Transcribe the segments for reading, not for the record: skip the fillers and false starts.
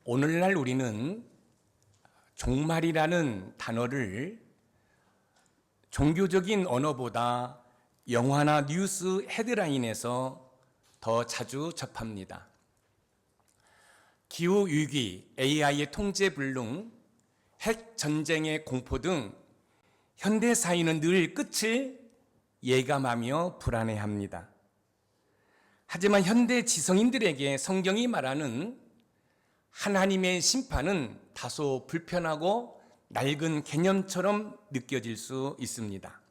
오늘날 우리는 종말이라는 단어를 종교적인 언어보다 영화나 뉴스 헤드라인에서 더 자주 접합니다. 기후위기, AI의 통제불능, 핵전쟁의 공포 등 현대 사회는 늘 끝을 예감하며 불안해합니다. 하지만 현대 지성인들에게 성경이 말하는 하나님의 심판은 다소 불편하고 낡은 개념처럼 느껴질 수 있습니다.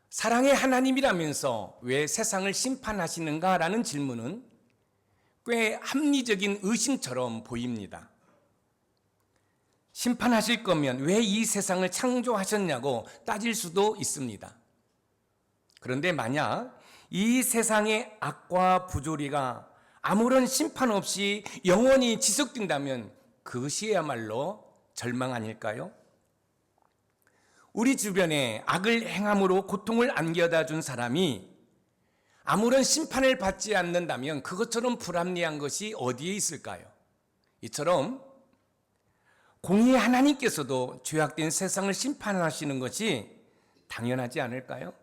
사랑의 하나님이라면서 왜 세상을 심판하시는가라는 질문은 꽤 합리적인 의심처럼 보입니다. 심판하실 거면 왜 이 세상을 창조하셨냐고 따질 수도 있습니다. 그런데 만약 이 세상의 악과 부조리가 아무런 심판 없이 영원히 지속된다면 그것이야말로 절망 아닐까요? 우리 주변에 악을 행함으로 고통을 안겨다 준 사람이 아무런 심판을 받지 않는다면 그것처럼 불합리한 것이 어디에 있을까요? 이처럼 공의의 하나님께서도 죄악된 세상을 심판하시는 것이 당연하지 않을까요?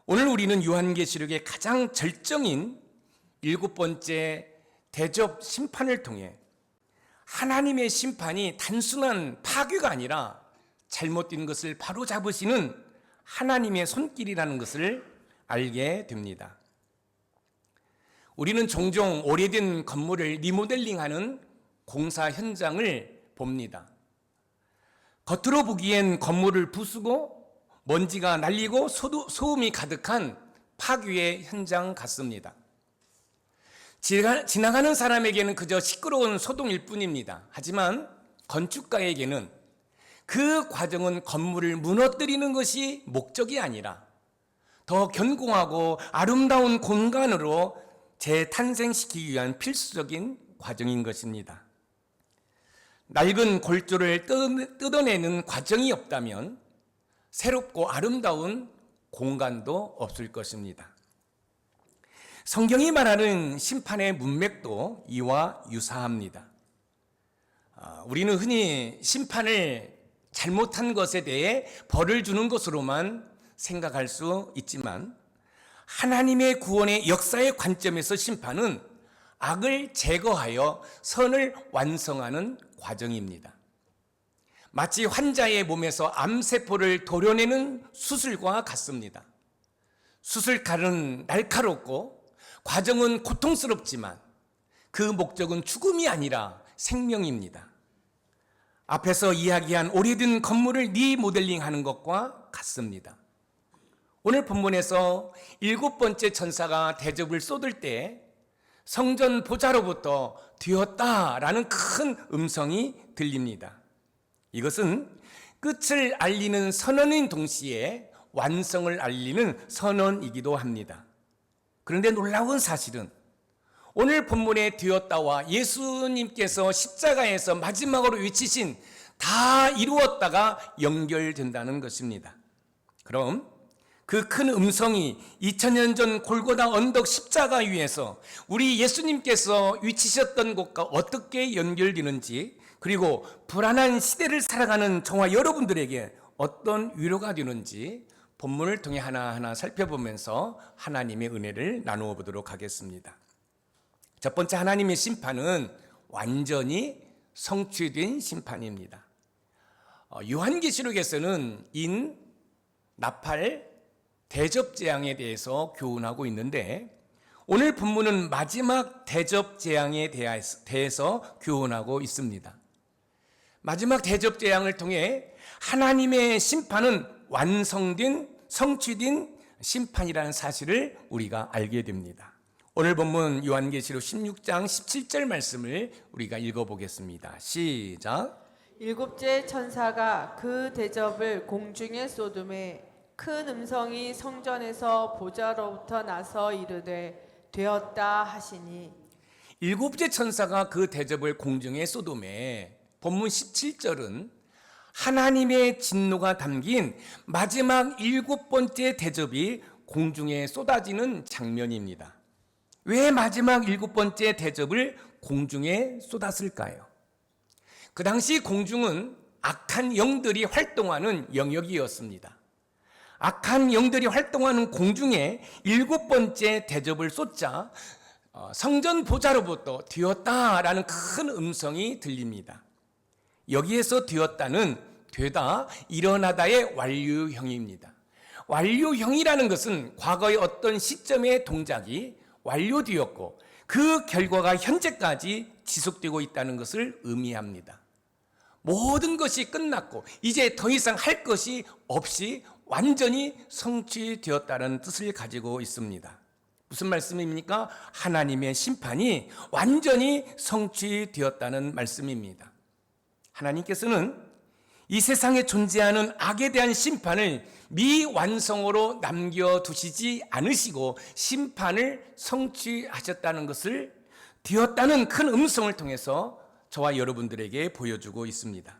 오늘 우리는 요한계시록의 가장 절정인 7번째 대접 심판을 통해 하나님의 심판이 단순한 파괴가 아니라 잘못된 것을 바로잡으시는 하나님의 손길이라는 것을 알게 됩니다. 우리는 종종 오래된 건물을 리모델링하는 공사 현장을 봅니다. 겉으로 보기엔 건물을 부수고 먼지가 날리고 소음이 가득한 파괴의 현장 같습니다. 지나가는 사람에게는 그저 시끄러운 소동일 뿐입니다. 하지만 건축가에게는 그 과정은 건물을 무너뜨리는 것이 목적이 아니라 더 견고하고 아름다운 공간으로 재탄생시키기 위한 필수적인 과정인 것입니다. 낡은 골조를 뜯어내는 과정이 없다면 새롭고 아름다운 공간도 없을 것입니다. 성경이 말하는 심판의 문맥도 이와 유사합니다. 우리는 흔히 심판을 잘못한 것에 대해 벌을 주는 것으로만 생각할 수 있지만 하나님의 구원의 역사의 관점에서 심판은 악을 제거하여 선을 완성하는 과정입니다. 마치 환자의 몸에서 암세포를 도려내는 수술과 같습니다. 수술칼은 날카롭고 과정은 고통스럽지만 그 목적은 죽음이 아니라 생명입니다. 앞에서 이야기한 오래된 건물을 리모델링하는 것과 같습니다. 오늘 본문에서 7번째 천사가 대접을 쏟을 때 성전 보좌로부터 되었다라는 큰 음성이 들립니다. 이것은 끝을 알리는 선언인 동시에 완성을 알리는 선언이기도 합니다. 그런데 놀라운 사실은 오늘 본문에 되었다와 예수님께서 십자가에서 마지막으로 외치신 다 이루었다가 연결된다는 것입니다. 그럼 그 큰 음성이 2000년 전 골고다 언덕 십자가 위에서 우리 예수님께서 외치셨던 것과 어떻게 연결되는지, 그리고 불안한 시대를 살아가는 저와 여러분들에게 어떤 위로가 되는지 본문을 통해 하나하나 살펴보면서 하나님의 은혜를 나누어 보도록 하겠습니다. 첫 번째, 하나님의 심판은 완전히 성취된 심판입니다. 요한계시록에서는 인, 나팔, 대접재앙에 대해서 교훈하고 있는데 오늘 본문은 마지막 대접재앙에 대해서 교훈하고 있습니다. 마지막 대접재앙을 통해 하나님의 심판은 완성된, 성취된 심판이라는 사실을 우리가 알게 됩니다. 오늘 본문 요한계시록 16장 17절 말씀을 우리가 읽어보겠습니다. 시작. 7째 천사가 그 대접을 공중에 쏟음에 큰 음성이 성전에서 보좌로부터 나서 이르되 되었다 하시니. 7째 천사가 그 대접을 공중에 쏟음에, 본문 17절은 하나님의 진노가 담긴 마지막 7번째 대접이 공중에 쏟아지는 장면입니다. 왜 마지막 7번째 대접을 공중에 쏟았을까요? 그 당시 공중은 악한 영들이 활동하는 영역이었습니다. 악한 영들이 활동하는 공중에 7번째 대접을 쏟자 성전 보좌로부터 되었다라는 큰 음성이 들립니다. 여기에서 되었다는 되다, 일어나다의 완료형입니다. 완료형이라는 것은 과거의 어떤 시점의 동작이 완료되었고 그 결과가 현재까지 지속되고 있다는 것을 의미합니다. 모든 것이 끝났고 이제 더 이상 할 것이 없이 완전히 성취되었다는 뜻을 가지고 있습니다. 무슨 말씀입니까? 하나님의 심판이 완전히 성취되었다는 말씀입니다. 하나님께서는 이 세상에 존재하는 악에 대한 심판을 미완성으로 남겨두시지 않으시고 심판을 성취하셨다는 것을 되었다는 큰 음성을 통해서 저와 여러분들에게 보여주고 있습니다.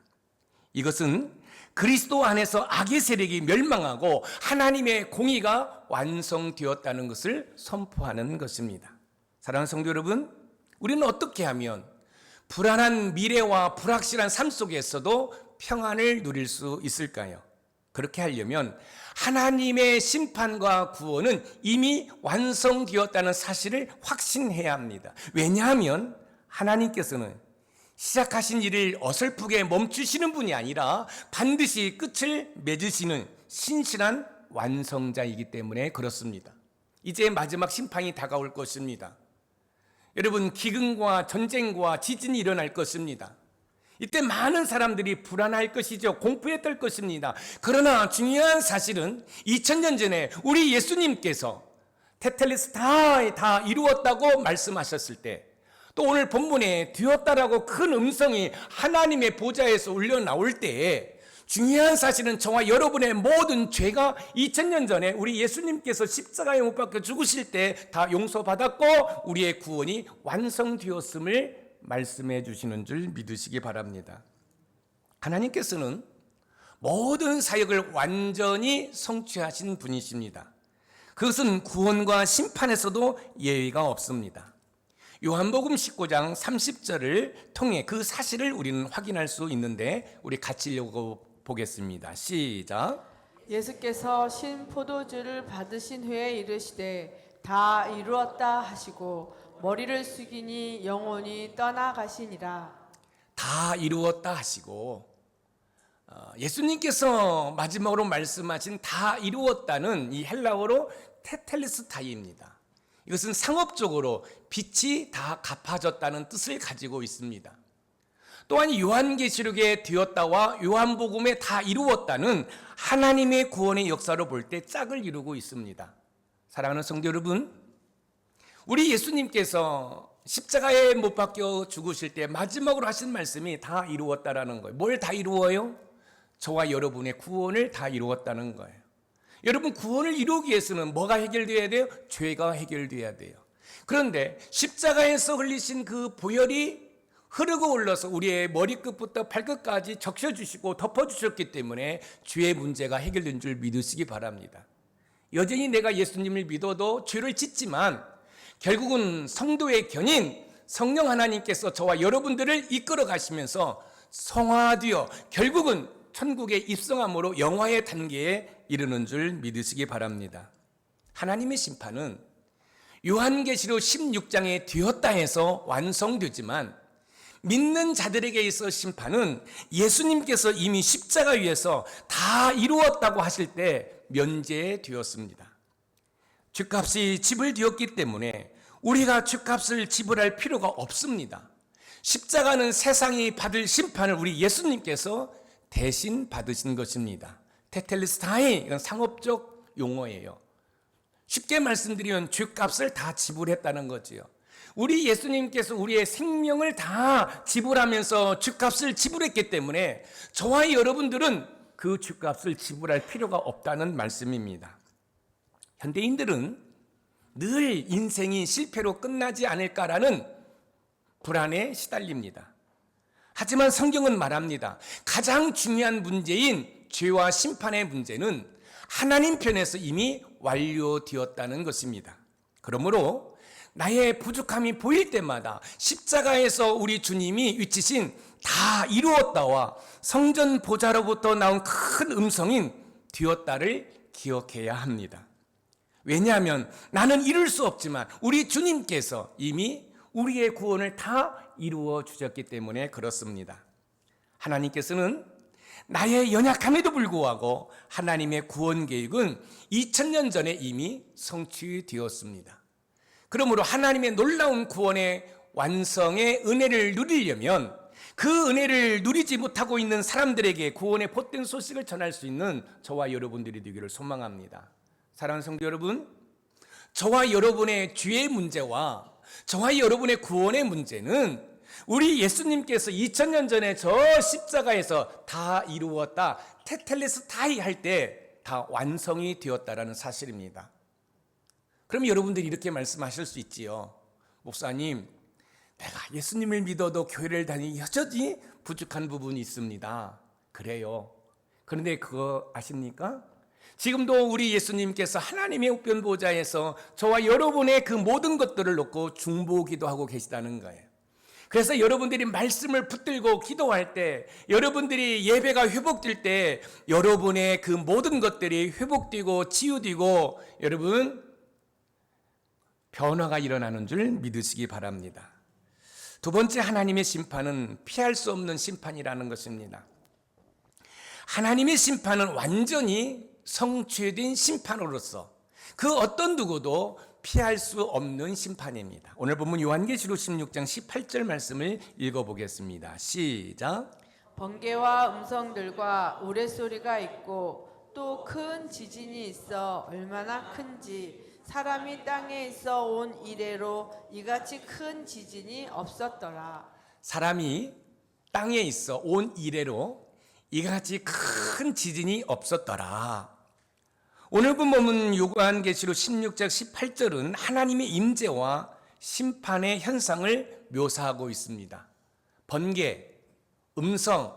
이것은 그리스도 안에서 악의 세력이 멸망하고 하나님의 공의가 완성되었다는 것을 선포하는 것입니다. 사랑하는 성도 여러분, 우리는 어떻게 하면 불안한 미래와 불확실한 삶 속에서도 평안을 누릴 수 있을까요? 그렇게 하려면 하나님의 심판과 구원은 이미 완성되었다는 사실을 확신해야 합니다. 왜냐하면 하나님께서는 시작하신 일을 어설프게 멈추시는 분이 아니라 반드시 끝을 맺으시는 신실한 완성자이기 때문에 그렇습니다. 이제 마지막 심판이 다가올 것입니다. 여러분, 기근과 전쟁과 지진이 일어날 것입니다. 이때 많은 사람들이 불안할 것이죠. 공포에 떨 것입니다. 그러나 중요한 사실은 2000년 전에 우리 예수님께서 테텔레스타이 다 이루었다고 말씀하셨을 때, 또 오늘 본문에 되었다라고 큰 음성이 하나님의 보좌에서 울려 나올 때에 중요한 사실은 저와 여러분의 모든 죄가 2000년 전에 우리 예수님께서 십자가에 못 박혀 죽으실 때 다 용서받았고 우리의 구원이 완성되었음을 말씀해 주시는 줄 믿으시기 바랍니다. 하나님께서는 모든 사역을 완전히 성취하신 분이십니다. 그것은 구원과 심판에서도 예외가 없습니다. 요한복음 19장 30절을 통해 그 사실을 우리는 확인할 수 있는데 우리 같이 읽어보겠습니다. 시작. 예수께서 신 포도주를 받으신 후에 이르시되 다 이루었다 하시고 머리를 숙이니 영혼이 떠나가시니라. 다 이루었다 하시고 예수님께서 마지막으로 말씀하신 다 이루었다는 이 헬라어로 테텔레스타이입니다. 이것은 상업적으로 빚이 다 갚아졌다는 뜻을 가지고 있습니다. 또한 요한계시록에 되었다와 요한복음에 다 이루었다는 하나님의 구원의 역사로 볼 때 짝을 이루고 있습니다. 사랑하는 성도 여러분, 우리 예수님께서 십자가에 못 박혀 죽으실 때 마지막으로 하신 말씀이 다 이루었다라는 거예요. 뭘 다 이루어요? 저와 여러분의 구원을 다 이루었다는 거예요. 여러분, 구원을 이루기 위해서는 뭐가 해결돼야 돼요? 죄가 해결돼야 돼요. 그런데 십자가에서 흘리신 그 보혈이 흐르고 올라서 우리의 머리끝부터 발끝까지 적셔주시고 덮어주셨기 때문에 죄의 문제가 해결된 줄 믿으시기 바랍니다. 여전히 내가 예수님을 믿어도 죄를 짓지만 결국은 성도의 견인 성령 하나님께서 저와 여러분들을 이끌어 가시면서 성화되어 결국은 천국에 입성함으로 영화의 단계에 이르는 줄 믿으시기 바랍니다. 하나님의 심판은 요한계시록 16장에 되었다 해서 완성되지만 믿는 자들에게 있어 심판은 예수님께서 이미 십자가 위에서 다 이루었다고 하실 때 면제되었습니다. 죗값이 지불되었기 때문에 우리가 죗값을 지불할 필요가 없습니다. 십자가는 세상이 받을 심판을 우리 예수님께서 대신 받으신 것입니다. 테텔레스타이, 이건 상업적 용어예요. 쉽게 말씀드리면 죗값을 다 지불했다는 거지요. 우리 예수님께서 우리의 생명을 다 지불하면서 죗값을 지불했기 때문에 저와 여러분들은 그 죗값을 지불할 필요가 없다는 말씀입니다. 현대인들은 늘 인생이 실패로 끝나지 않을까라는 불안에 시달립니다. 하지만 성경은 말합니다. 가장 중요한 문제인 죄와 심판의 문제는 하나님 편에서 이미 완료되었다는 것입니다. 그러므로 나의 부족함이 보일 때마다 십자가에서 우리 주님이 외치신 다 이루었다와 성전 보좌로부터 나온 큰 음성인 되었다를 기억해야 합니다. 왜냐하면 나는 이룰 수 없지만 우리 주님께서 이미 우리의 구원을 다 이루어 주셨기 때문에 그렇습니다. 하나님께서는 나의 연약함에도 불구하고 하나님의 구원 계획은 2000년 전에 이미 성취되었습니다. 그러므로 하나님의 놀라운 구원의 완성의 은혜를 누리려면 그 은혜를 누리지 못하고 있는 사람들에게 구원의 복된 소식을 전할 수 있는 저와 여러분들이 되기를 소망합니다. 사랑하는 성도 여러분, 저와 여러분의 죄의 문제와 저와 여러분의 구원의 문제는 우리 예수님께서 2000년 전에 저 십자가에서 다 이루었다, 테텔레스타이 할 때 다 완성이 되었다라는 사실입니다. 그럼 여러분들이 이렇게 말씀하실 수 있지요. 목사님, 내가 예수님을 믿어도 교회를 다니기 여전히 부족한 부분이 있습니다. 그래요. 그런데 그거 아십니까? 지금도 우리 예수님께서 하나님의 우편 보좌에서 저와 여러분의 그 모든 것들을 놓고 중보기도 하고 계시다는 거예요. 그래서 여러분들이 말씀을 붙들고 기도할 때, 여러분들이 예배가 회복될 때 여러분의 그 모든 것들이 회복되고 치유되고 여러분 변화가 일어나는 줄 믿으시기 바랍니다. 두 번째, 하나님의 심판은 피할 수 없는 심판이라는 것입니다. 하나님의 심판은 완전히 성취된 심판으로서 그 어떤 누구도 피할 수 없는 심판입니다. 오늘 본문 요한계시록 16장 18절 말씀을 읽어보겠습니다. 시작. 번개와 음성들과 우레소리가 있고 또 큰 지진이 있어 얼마나 큰지 사람이 땅에 있어 온 이래로 이같이 큰 지진이 없었더라. 사람이 땅에 있어 온 이래로 이같이 큰 지진이 없었더라. 오늘 본문은 요한계시록 16장 18절은 하나님의 임재와 심판의 현상을 묘사하고 있습니다. 번개, 음성,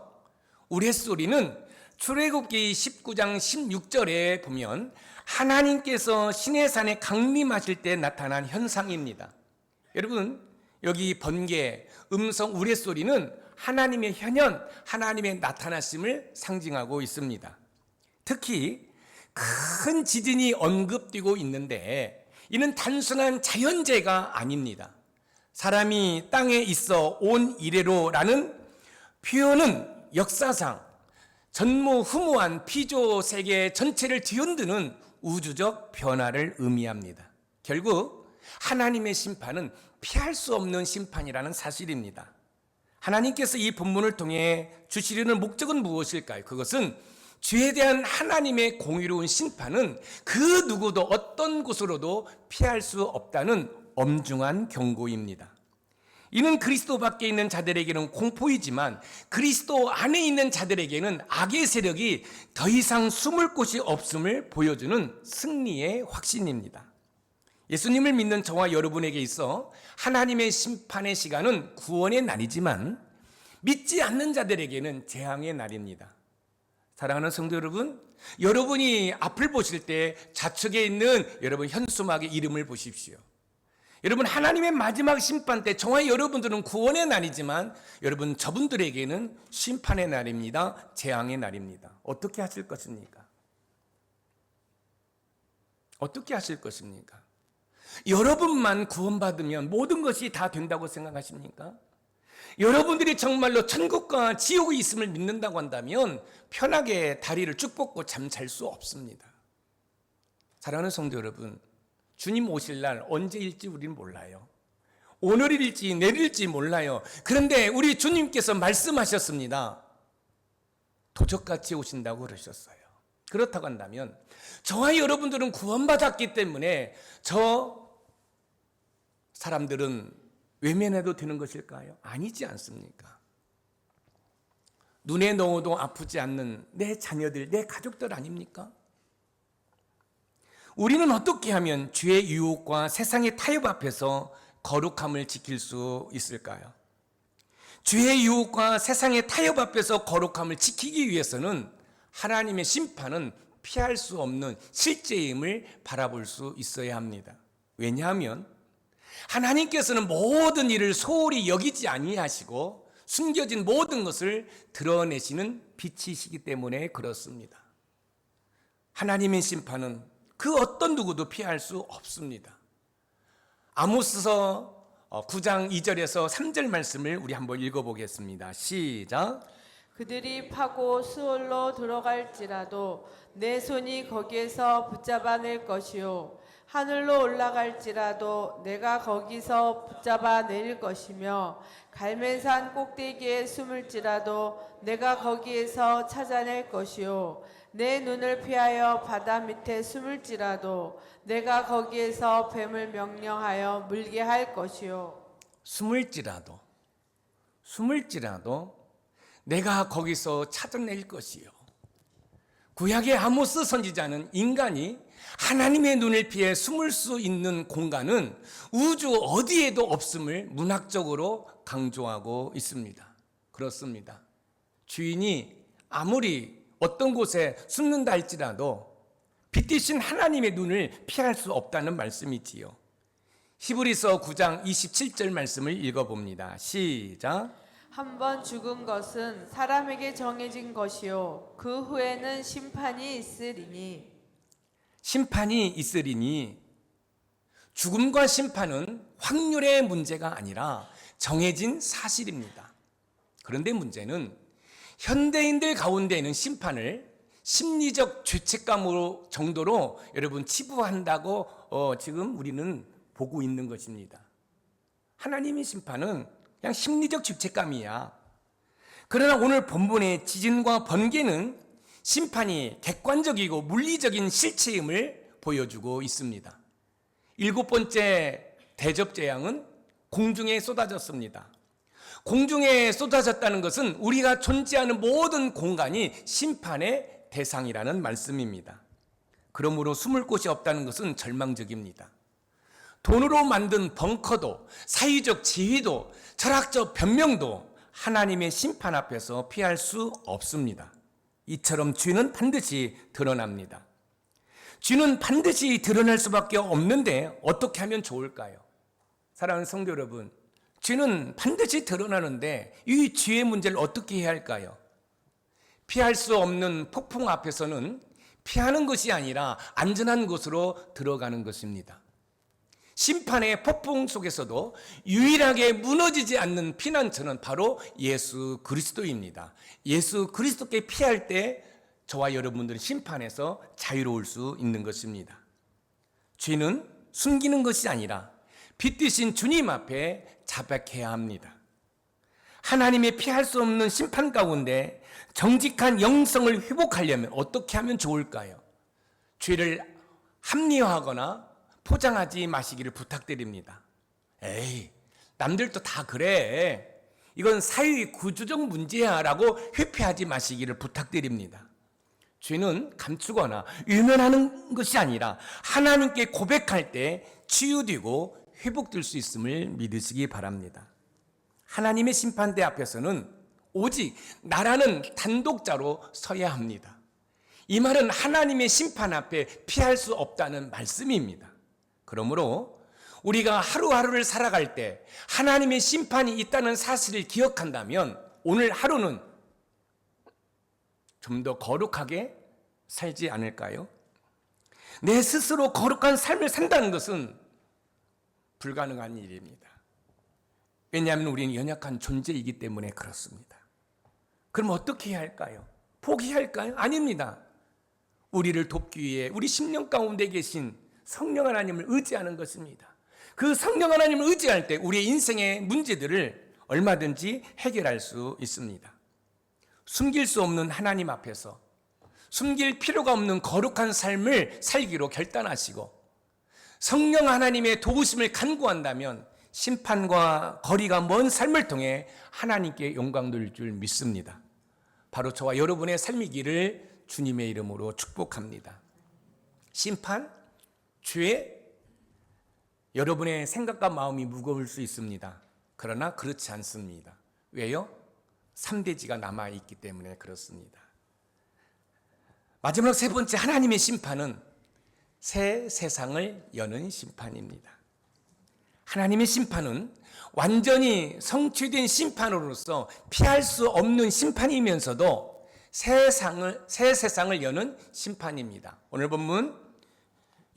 우레소리는 출애굽기 19장 16절에 보면 하나님께서 시내산에 강림하실 때 나타난 현상입니다. 여러분, 여기 번개, 음성, 우레소리는 하나님의 현현, 하나님의 나타나심을 상징하고 있습니다. 특히 큰 지진이 언급되고 있는데 이는 단순한 자연재해가 아닙니다. 사람이 땅에 있어 온 이래로라는 표현은 역사상 전무후무한 피조 세계 전체를 뒤흔드는 우주적 변화를 의미합니다. 결국 하나님의 심판은 피할 수 없는 심판이라는 사실입니다. 하나님께서 이 본문을 통해 주시려는 목적은 무엇일까요? 그것은 죄에 대한 하나님의 공의로운 심판은 그 누구도 어떤 곳으로도 피할 수 없다는 엄중한 경고입니다. 이는 그리스도 밖에 있는 자들에게는 공포이지만 그리스도 안에 있는 자들에게는 악의 세력이 더 이상 숨을 곳이 없음을 보여주는 승리의 확신입니다. 예수님을 믿는 저와 여러분에게 있어 하나님의 심판의 시간은 구원의 날이지만 믿지 않는 자들에게는 재앙의 날입니다. 사랑하는 성도 여러분, 여러분이 앞을 보실 때 좌측에 있는 여러분 현수막의 이름을 보십시오. 여러분, 하나님의 마지막 심판 때 저와 여러분들은 구원의 날이지만 여러분 저분들에게는 심판의 날입니다. 재앙의 날입니다. 어떻게 하실 것입니까? 어떻게 하실 것입니까? 여러분만 구원받으면 모든 것이 다 된다고 생각하십니까? 여러분들이 정말로 천국과 지옥이 있음을 믿는다고 한다면 편하게 다리를 쭉 뻗고 잠잘 수 없습니다. 사랑하는 성도 여러분, 주님 오실 날 언제일지 우리는 몰라요. 오늘일지 내일일지 몰라요. 그런데 우리 주님께서 말씀하셨습니다. 도적같이 오신다고 그러셨어요. 그렇다고 한다면 저와 여러분들은 구원받았기 때문에 저 사람들은 외면해도 되는 것일까요? 아니지 않습니까? 눈에 넣어도 아프지 않는 내 자녀들, 내 가족들 아닙니까? 우리는 어떻게 하면 죄의 유혹과 세상의 타협 앞에서 거룩함을 지킬 수 있을까요? 죄의 유혹과 세상의 타협 앞에서 거룩함을 지키기 위해서는 하나님의 심판은 피할 수 없는 실제임을 바라볼 수 있어야 합니다. 왜냐하면 하나님께서는 모든 일을 소홀히 여기지 아니하시고 숨겨진 모든 것을 드러내시는 빛이시기 때문에 그렇습니다. 하나님의 심판은 그 어떤 누구도 피할 수 없습니다. 아모스서 9장 2절에서 3절 말씀을 우리 한번 읽어보겠습니다. 시작. 그들이 파고 수월로 들어갈지라도 내 손이 거기에서 붙잡아낼 것이요 하늘로 올라갈지라도 내가 거기서 붙잡아낼 것이며 갈멜산 꼭대기에 숨을지라도 내가 거기에서 찾아낼 것이요 내 눈을 피하여 바다 밑에 숨을지라도 내가 거기에서 뱀을 명령하여 물게 할 것이요 숨을지라도 내가 거기서 찾아낼 것이요. 구약의 아모스 선지자는 인간이 하나님의 눈을 피해 숨을 수 있는 공간은 우주 어디에도 없음을 문학적으로 강조하고 있습니다. 그렇습니다. 주인이 아무리 어떤 곳에 숨는다 할지라도 빛이신 하나님의 눈을 피할 수 없다는 말씀이지요. 히브리서 9장 27절 말씀을 읽어봅니다. 시작. 한 번 죽은 것은 사람에게 정해진 것이요 그 후에는 심판이 있으리니 죽음과 심판은 확률의 문제가 아니라 정해진 사실입니다. 그런데 문제는 현대인들 가운데에는 심판을 심리적 죄책감으로 정도로 여러분 치부한다고 지금 우리는 보고 있는 것입니다. 하나님의 심판은 그냥 심리적 죄책감이야. 그러나 오늘 본문의 지진과 번개는 심판이 객관적이고 물리적인 실체임을 보여주고 있습니다. 7번째 대접재앙은 공중에 쏟아졌습니다. 공중에 쏟아졌다는 것은 우리가 존재하는 모든 공간이 심판의 대상이라는 말씀입니다. 그러므로 숨을 곳이 없다는 것은 절망적입니다. 돈으로 만든 벙커도, 사회적 지위도, 철학적 변명도 하나님의 심판 앞에서 피할 수 없습니다. 이처럼 죄는 반드시 드러납니다. 죄는 반드시 드러날 수밖에 없는데 어떻게 하면 좋을까요? 사랑하는 성도 여러분, 죄는 반드시 드러나는데 이 죄의 문제를 어떻게 해야 할까요? 피할 수 없는 폭풍 앞에서는 피하는 것이 아니라 안전한 곳으로 들어가는 것입니다. 심판의 폭풍 속에서도 유일하게 무너지지 않는 피난처는 바로 예수 그리스도입니다. 예수 그리스도께 피할 때 저와 여러분들은 심판에서 자유로울 수 있는 것입니다. 죄는 숨기는 것이 아니라 빛이신 주님 앞에 자백해야 합니다. 하나님의 피할 수 없는 심판 가운데 정직한 영성을 회복하려면 어떻게 하면 좋을까요? 죄를 합리화하거나 포장하지 마시기를 부탁드립니다. 에이, 남들도 다 그래. 이건 사회 구조적 문제야 라고 회피하지 마시기를 부탁드립니다. 죄는 감추거나 유면하는 것이 아니라 하나님께 고백할 때 치유되고 회복될 수 있음을 믿으시기 바랍니다. 하나님의 심판대 앞에서는 오직 나라는 단독자로 서야 합니다. 이 말은 하나님의 심판 앞에 피할 수 없다는 말씀입니다. 그러므로 우리가 하루하루를 살아갈 때 하나님의 심판이 있다는 사실을 기억한다면 오늘 하루는 좀 더 거룩하게 살지 않을까요? 내 스스로 거룩한 삶을 산다는 것은 불가능한 일입니다. 왜냐하면 우리는 연약한 존재이기 때문에 그렇습니다. 그럼 어떻게 해야 할까요? 포기할까요? 아닙니다. 우리를 돕기 위해 우리 심령 가운데 계신 성령 하나님을 의지하는 것입니다. 그 성령 하나님을 의지할 때 우리의 인생의 문제들을 얼마든지 해결할 수 있습니다. 숨길 수 없는 하나님 앞에서 숨길 필요가 없는 거룩한 삶을 살기로 결단하시고 성령 하나님의 도우심을 간구한다면 심판과 거리가 먼 삶을 통해 하나님께 영광 돌릴 줄 믿습니다. 바로 저와 여러분의 삶이기를 주님의 이름으로 축복합니다. 심판, 죄, 여러분의 생각과 마음이 무거울 수 있습니다. 그러나 그렇지 않습니다. 왜요? 3대지가 남아있기 때문에 그렇습니다. 마지막 세 번째 하나님의 심판은 새 세상을 여는 심판입니다. 하나님의 심판은 완전히 성취된 심판으로서 피할 수 없는 심판이면서도 새 세상을 여는 심판입니다. 오늘 본문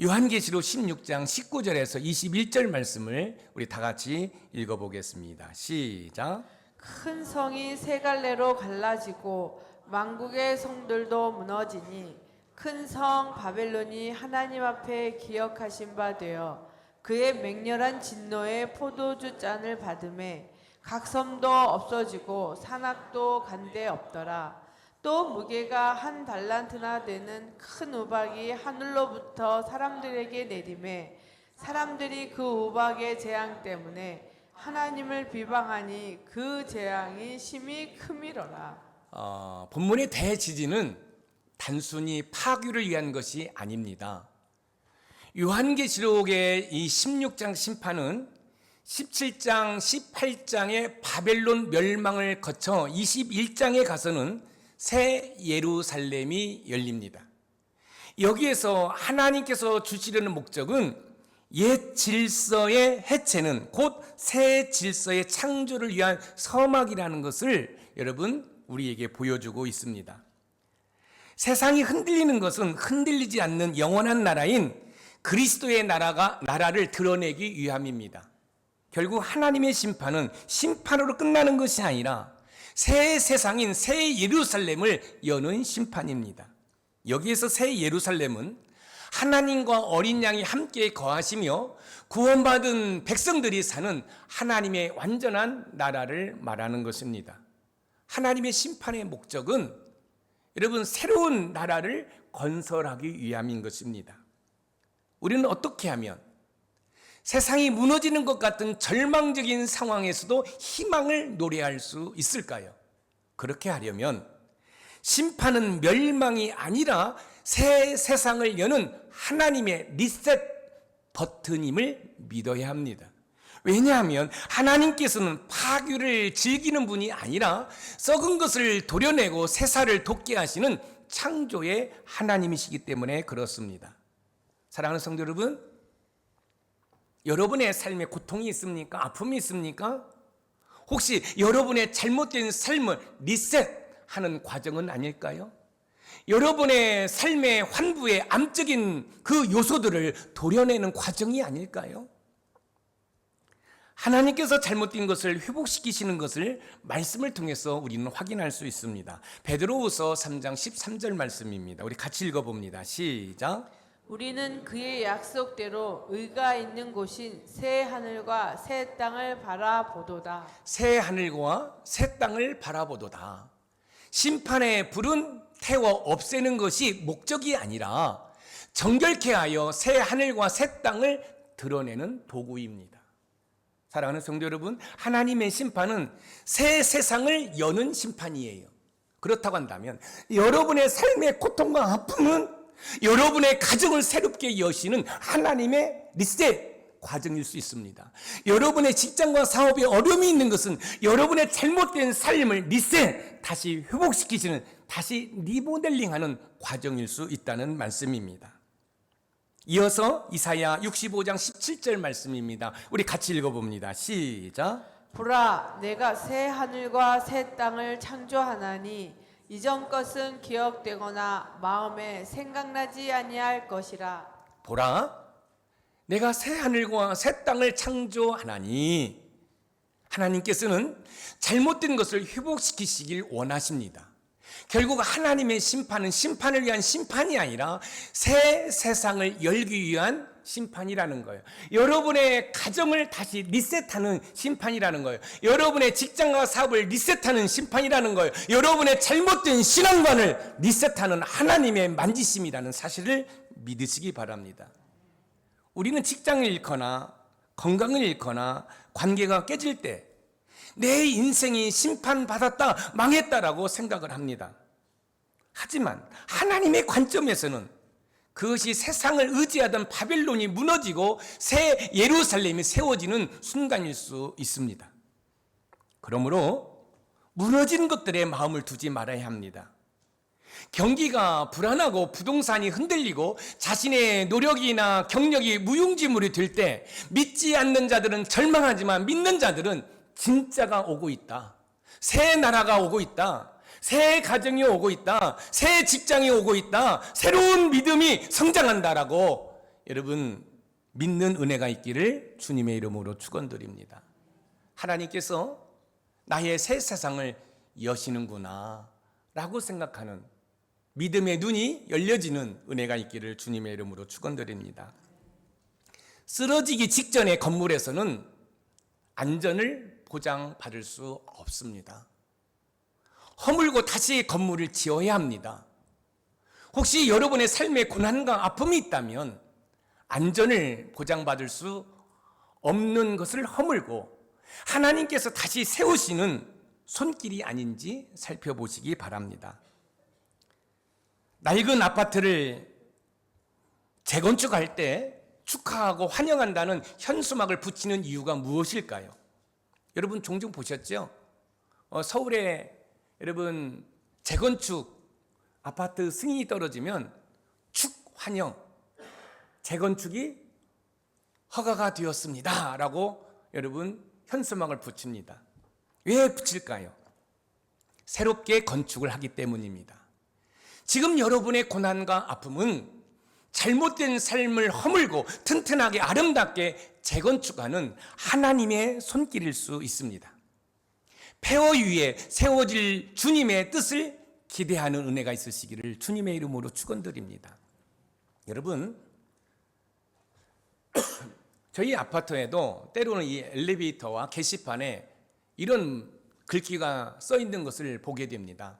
요한계시록 16장 19절에서 21절 말씀을 우리 다 같이 읽어보겠습니다. 시작. 큰 성이 세 갈래로 갈라지고 만국의 성들도 무너지니 큰 성 바벨론이 하나님 앞에 기억하신 바 되어 그의 맹렬한 진노의 포도주 잔을 받음에 각 섬도 없어지고 산악도 간데 없더라. 또 무게가 1 달란트나 되는 큰 우박이 하늘로부터 사람들에게 내림에 사람들이 그 우박의 재앙 때문에 하나님을 비방하니 그 재앙이 심히 크미러라. 본문의 대지진은 단순히 파괴를 위한 것이 아닙니다. 요한계시록의 이 16장 심판은 17장, 18장의 바벨론 멸망을 거쳐 21장에 가서는 새 예루살렘이 열립니다. 여기에서 하나님께서 주시려는 목적은 옛 질서의 해체는 곧 새 질서의 창조를 위한 서막이라는 것을 여러분 우리에게 보여주고 있습니다. 세상이 흔들리는 것은 흔들리지 않는 영원한 나라인 그리스도의 나라를 드러내기 위함입니다. 결국 하나님의 심판은 심판으로 끝나는 것이 아니라 새 세상인 새 예루살렘을 여는 심판입니다. 여기에서 새 예루살렘은 하나님과 어린 양이 함께 거하시며 구원받은 백성들이 사는 하나님의 완전한 나라를 말하는 것입니다. 하나님의 심판의 목적은 여러분 새로운 나라를 건설하기 위함인 것입니다. 우리는 어떻게 하면 세상이 무너지는 것 같은 절망적인 상황에서도 희망을 노래할 수 있을까요? 그렇게 하려면 심판은 멸망이 아니라 새 세상을 여는 하나님의 리셋 버튼임을 믿어야 합니다. 왜냐하면 하나님께서는 파괴를 즐기는 분이 아니라 썩은 것을 도려내고 새살을 돋게 하시는 창조의 하나님이시기 때문에 그렇습니다. 사랑하는 성도 여러분, 여러분의 삶에 고통이 있습니까? 아픔이 있습니까? 혹시 여러분의 잘못된 삶을 리셋하는 과정은 아닐까요? 여러분의 삶의 환부의 암적인 그 요소들을 도려내는 과정이 아닐까요? 하나님께서 잘못된 것을 회복시키시는 것을 말씀을 통해서 우리는 확인할 수 있습니다. 베드로후서 3장 13절 말씀입니다. 우리 같이 읽어봅니다. 시작. 우리는 그의 약속대로 의가 있는 곳인 새 하늘과 새 땅을 바라보도다. 새 하늘과 새 땅을 바라보도다. 심판의 불은 태워 없애는 것이 목적이 아니라 정결케 하여 새 하늘과 새 땅을 드러내는 도구입니다. 사랑하는 성도 여러분, 하나님의 심판은 새 세상을 여는 심판이에요. 그렇다고 한다면 여러분의 삶의 고통과 아픔은 여러분의 가정을 새롭게 여시는 하나님의 리셋 과정일 수 있습니다. 여러분의 직장과 사업에 어려움이 있는 것은 여러분의 잘못된 삶을 리셋, 다시 회복시키시는, 다시 리모델링하는 과정일 수 있다는 말씀입니다. 이어서 이사야 65장 17절 말씀입니다. 우리 같이 읽어봅니다. 시작. 보라, 내가 새 하늘과 새 땅을 창조하나니 이전 것은 기억되거나 마음에 생각나지 아니할 것이라. 보라, 내가 새 하늘과 새 땅을 창조하나니, 하나님께서는 잘못된 것을 회복시키시길 원하십니다. 결국 하나님의 심판은 심판을 위한 심판이 아니라 새 세상을 열기 위한 심판이라는 거예요. 여러분의 가정을 다시 리셋하는 심판이라는 거예요. 여러분의 직장과 사업을 리셋하는 심판이라는 거예요. 여러분의 잘못된 신앙관을 리셋하는 하나님의 만지심이라는 사실을 믿으시기 바랍니다. 우리는 직장을 잃거나 건강을 잃거나 관계가 깨질 때 내 인생이 심판받았다, 망했다라고 생각을 합니다. 하지만 하나님의 관점에서는 그것이 세상을 의지하던 바벨론이 무너지고 새 예루살렘이 세워지는 순간일 수 있습니다. 그러므로 무너진 것들에 마음을 두지 말아야 합니다. 경기가 불안하고 부동산이 흔들리고 자신의 노력이나 경력이 무용지물이 될 때 믿지 않는 자들은 절망하지만 믿는 자들은 진짜가 오고 있다. 새 나라가 오고 있다. 새 가정이 오고 있다. 새 직장이 오고 있다. 새로운 믿음이 성장한다라고 여러분 믿는 은혜가 있기를 주님의 이름으로 축원드립니다. 하나님께서 나의 새 세상을 여시는구나 라고 생각하는 믿음의 눈이 열려지는 은혜가 있기를 주님의 이름으로 축원드립니다. 쓰러지기 직전의 건물에서는 안전을 보장받을 수 없습니다. 허물고 다시 건물을 지어야 합니다. 혹시 여러분의 삶에 고난과 아픔이 있다면 안전을 보장받을 수 없는 것을 허물고 하나님께서 다시 세우시는 손길이 아닌지 살펴보시기 바랍니다. 낡은 아파트를 재건축할 때 축하하고 환영한다는 현수막을 붙이는 이유가 무엇일까요? 여러분 종종 보셨죠? 서울에 여러분 재건축 아파트 승인이 떨어지면 축환영 재건축이 허가가 되었습니다 라고 여러분 현수막을 붙입니다. 왜 붙일까요? 새롭게 건축을 하기 때문입니다. 지금 여러분의 고난과 아픔은 잘못된 삶을 허물고 튼튼하게 아름답게 재건축하는 하나님의 손길일 수 있습니다. 폐허 위에 세워질 주님의 뜻을 기대하는 은혜가 있으시기를 주님의 이름으로 축원드립니다. 여러분, 저희 아파트에도 때로는 이 엘리베이터와 게시판에 이런 글귀가 써 있는 것을 보게 됩니다.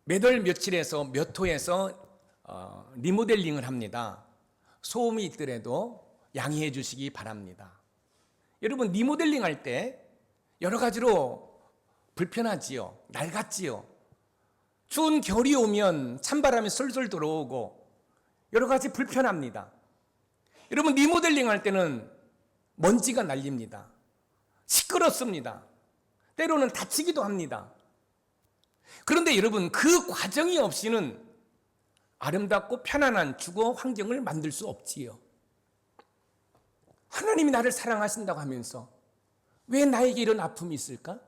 몇 월 며칠에서 몇 호에서 리모델링을 합니다. 소음이 있더라도 양해해 주시기 바랍니다. 여러분 리모델링 할 때 여러 가지로 불편하지요. 낡았지요. 추운 겨울이 오면 찬바람이 솔솔 들어오고 여러 가지 불편합니다. 여러분 리모델링 할 때는 먼지가 날립니다. 시끄럽습니다. 때로는 다치기도 합니다. 그런데 여러분 그 과정이 없이는 아름답고 편안한 주거 환경을 만들 수 없지요. 하나님이 나를 사랑하신다고 하면서 왜 나에게 이런 아픔이 있을까?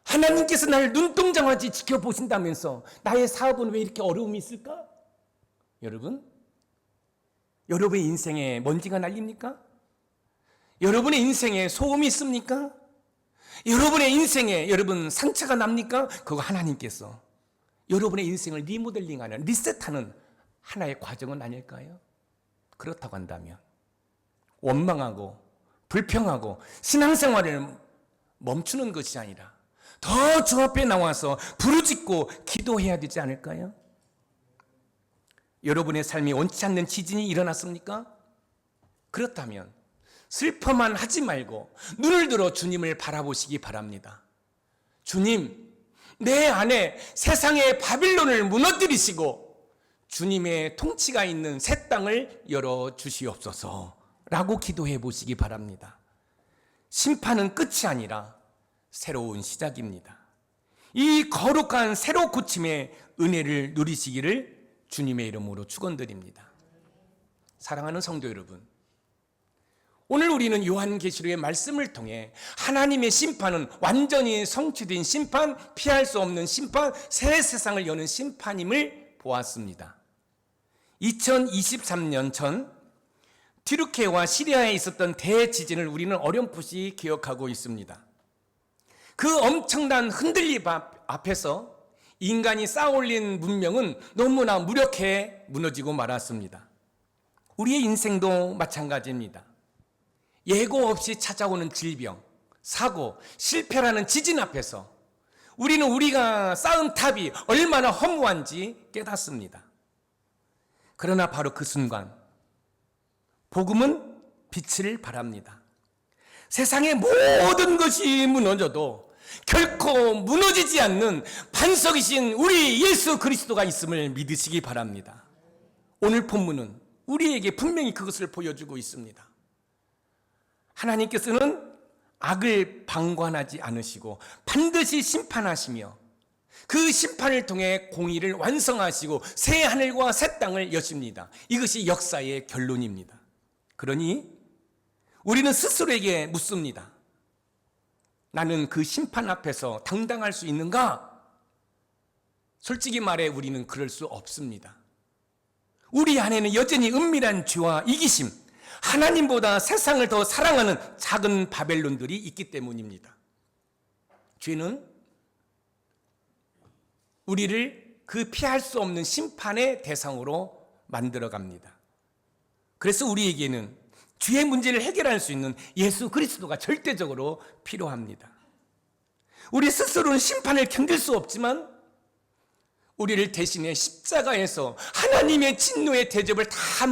하나님께서 나를 눈동자같이 지켜보신다면서 나의 사업은 왜 이렇게 어려움이 있을까? 여러분, 여러분의 인생에 먼지가 날립니까? 여러분의 인생에 소음이 있습니까? 여러분의 인생에 여러분 상처가 납니까? 그거 하나님께서 여러분의 인생을 리모델링하는 리셋하는 하나의 과정은 아닐까요? 그렇다고 한다면 원망하고 불평하고 신앙생활을 멈추는 것이 아니라 더 주 앞에 나와서 부르짖고 기도해야 되지 않을까요? 여러분의 삶이 원치 않는 지진이 일어났습니까? 그렇다면 슬퍼만 하지 말고 눈을 들어 주님을 바라보시기 바랍니다. 주님, 내 안에 세상의 바빌론을 무너뜨리시고 주님의 통치가 있는 새 땅을 열어주시옵소서 라고 기도해 보시기 바랍니다. 심판은 끝이 아니라 새로운 시작입니다. 이 거룩한 새로 고침의 은혜를 누리시기를 주님의 이름으로 축원드립니다. 사랑하는 성도 여러분, 오늘 우리는 요한계시록의 말씀을 통해 하나님의 심판은 완전히 성취된 심판, 피할 수 없는 심판, 새 세상을 여는 심판임을 보았습니다. 2023년 전 튀르키예와 시리아에 있었던 대지진을 우리는 어렴풋이 기억하고 있습니다. 그 엄청난 흔들림 앞에서 인간이 쌓아올린 문명은 너무나 무력해 무너지고 말았습니다. 우리의 인생도 마찬가지입니다. 예고 없이 찾아오는 질병, 사고, 실패라는 지진 앞에서 우리는 우리가 쌓은 탑이 얼마나 허무한지 깨닫습니다. 그러나 바로 그 순간 복음은 빛을 발합니다. 세상의 모든 것이 무너져도 결코 무너지지 않는 반석이신 우리 예수 그리스도가 있음을 믿으시기 바랍니다. 오늘 본문은 우리에게 분명히 그것을 보여주고 있습니다. 하나님께서는 악을 방관하지 않으시고 반드시 심판하시며 그 심판을 통해 공의를 완성하시고 새 하늘과 새 땅을 여십니다. 이것이 역사의 결론입니다. 그러니 우리는 스스로에게 묻습니다. 나는 그 심판 앞에서 당당할 수 있는가? 솔직히 말해 우리는 그럴 수 없습니다. 우리 안에는 여전히 은밀한 죄와 이기심, 하나님보다 세상을 더 사랑하는 작은 바벨론들이 있기 때문입니다. 죄는 우리를 그 피할 수 없는 심판의 대상으로 만들어갑니다. 그래서 우리에게는 죄의 문제를 해결할 수 있는 예수 그리스도가 절대적으로 필요합니다. 우리 스스로는 심판을 견딜 수 없지만 우리를 대신해 십자가에서 하나님의 진노의 대접을 다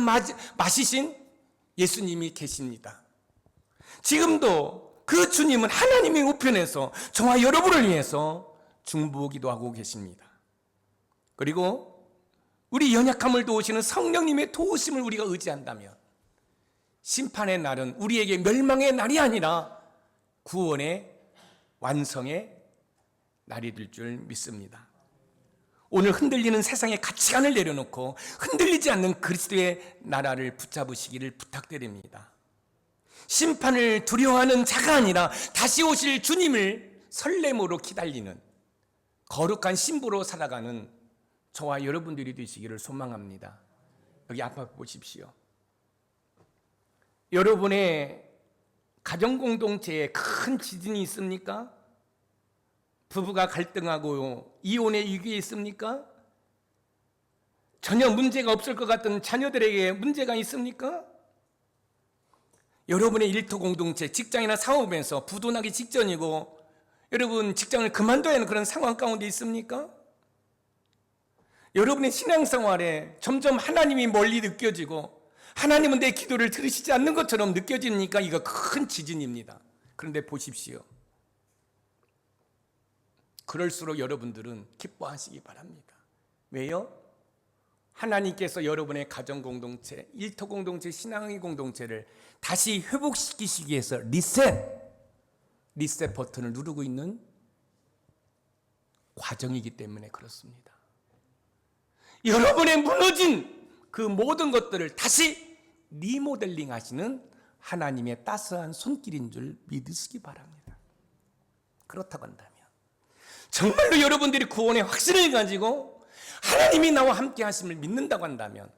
마시신 예수님이 계십니다. 지금도 그 주님은 하나님의 우편에서 저와 여러분을 위해서 중보기도 하고 계십니다. 그리고 우리 연약함을 도우시는 성령님의 도우심을 우리가 의지한다면 심판의 날은 우리에게 멸망의 날이 아니라 구원의 완성의 날이 될 줄 믿습니다. 오늘 흔들리는 세상의 가치관을 내려놓고 흔들리지 않는 그리스도의 나라를 붙잡으시기를 부탁드립니다. 심판을 두려워하는 자가 아니라 다시 오실 주님을 설렘으로 기다리는 거룩한 신부로 살아가는 저와 여러분들이 되시기를 소망합니다. 여기 앞에 보십시오. 여러분의 가정공동체에 큰 지진이 있습니까? 부부가 갈등하고 이혼의 위기에 있습니까? 전혀 문제가 없을 것 같은 자녀들에게 문제가 있습니까? 여러분의 일터 공동체, 직장이나 사업에서 부도나기 직전이고 여러분 직장을 그만둬야 하는 그런 상황 가운데 있습니까? 여러분의 신앙생활에 점점 하나님이 멀리 느껴지고 하나님은 내 기도를 들으시지 않는 것처럼 느껴지니까 이거 큰 지진입니다. 그런데 보십시오. 그럴수록 여러분들은 기뻐하시기 바랍니다. 왜요? 하나님께서 여러분의 가정공동체, 일터공동체, 신앙의 공동체를 다시 회복시키시기 위해서 리셋 버튼을 누르고 있는 과정이기 때문에 그렇습니다. 여러분의 무너진 그 모든 것들을 다시 리모델링 하시는 하나님의 따스한 손길인 줄 믿으시기 바랍니다. 그렇다고 한다면 정말로 여러분들이 구원의 확신을 가지고 하나님이 나와 함께 하심을 믿는다고 한다면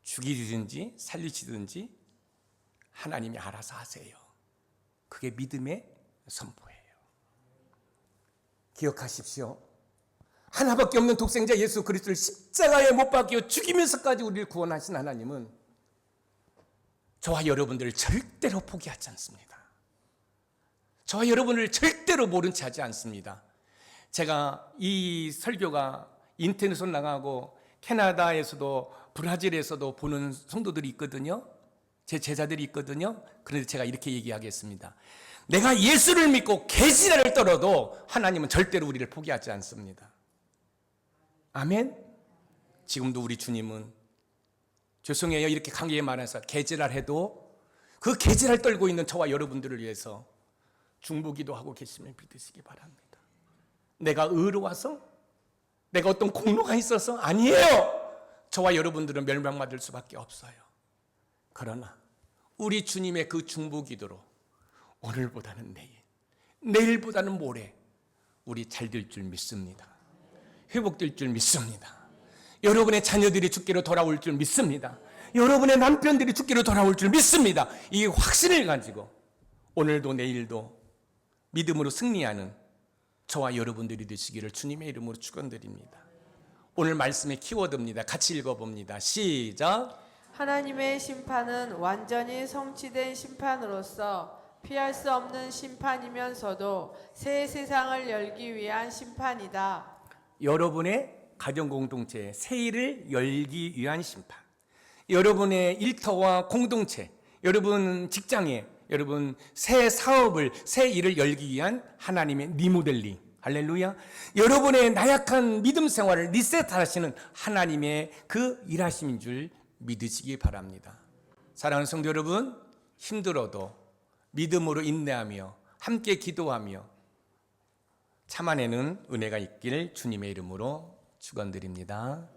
죽이든지 살리시든지 하나님이 알아서 하세요. 그게 믿음의 선포예요. 기억하십시오. 하나밖에 없는 독생자 예수 그리스도를 십자가에 못 박혀 죽이면서까지 우리를 구원하신 하나님은 저와 여러분들을 절대로 포기하지 않습니다. 저와 여러분을 절대로 모른 채 하지 않습니다. 제가 이 설교가 인터넷으로 나가고 캐나다에서도 브라질에서도 보는 성도들이 있거든요. 제 제자들이 있거든요. 그런데 제가 이렇게 얘기하겠습니다. 내가 예수를 믿고 개지랄을 떨어도 하나님은 절대로 우리를 포기하지 않습니다. 아멘. 지금도 우리 주님은 죄송해요 이렇게 강하게 말해서 개지랄 해도 그 개지랄 떨고 있는 저와 여러분들을 위해서 중보기도 하고 계심을 믿으시기 바랍니다. 내가 의로워서 내가 어떤 공로가 있어서 아니에요. 저와 여러분들은 멸망받을 수밖에 없어요. 그러나 우리 주님의 그 중보기도로 오늘보다는 내일, 내일보다는 모레 우리 잘 될 줄 믿습니다. 회복될 줄 믿습니다. 여러분의 자녀들이 주께로 돌아올 줄 믿습니다. 여러분의 남편들이 주께로 돌아올 줄 믿습니다. 이 확신을 가지고 오늘도 내일도 믿음으로 승리하는 저와 여러분들이 되시기를 주님의 이름으로 축원드립니다. 오늘 말씀의 키워드입니다. 같이 읽어봅니다. 시작. 하나님의 심판은 완전히 성취된 심판으로서 피할 수 없는 심판이면서도 새 세상을 열기 위한 심판이다. 여러분의 가정공동체의 새 일을 열기 위한 심판, 여러분의 일터와 공동체, 여러분 직장에 여러분 새 사업을 새 일을 열기 위한 하나님의 리모델링, 할렐루야. 여러분의 나약한 믿음 생활을 리셋하시는 하나님의 그 일하심인 줄 믿으시기 바랍니다. 사랑하는 성도 여러분, 힘들어도 믿음으로 인내하며 함께 기도하며 참아내는 은혜가 있길 주님의 이름으로 축원드립니다.